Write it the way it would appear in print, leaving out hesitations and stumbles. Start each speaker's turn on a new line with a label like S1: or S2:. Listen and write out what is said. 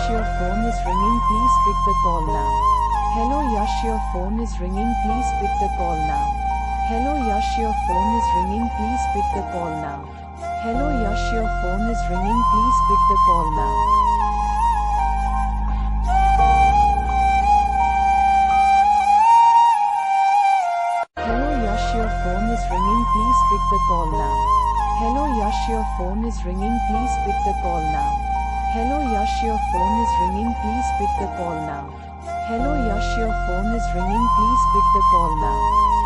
S1: Yash, your phone is ringing, please pick the call now. Hello Yash, your phone is ringing, please pick the call now. Hello Yash, your phone is ringing, please pick the call now. Hello Yash, your phone is ringing, please pick the call now. Hello Yash, your phone is ringing, please pick the call now. Hello Yash, your phone is ringing, please pick the call now. Hello Yash, your phone is ringing, please pick the call now. Hello Yash, your phone is ringing, please pick the call now.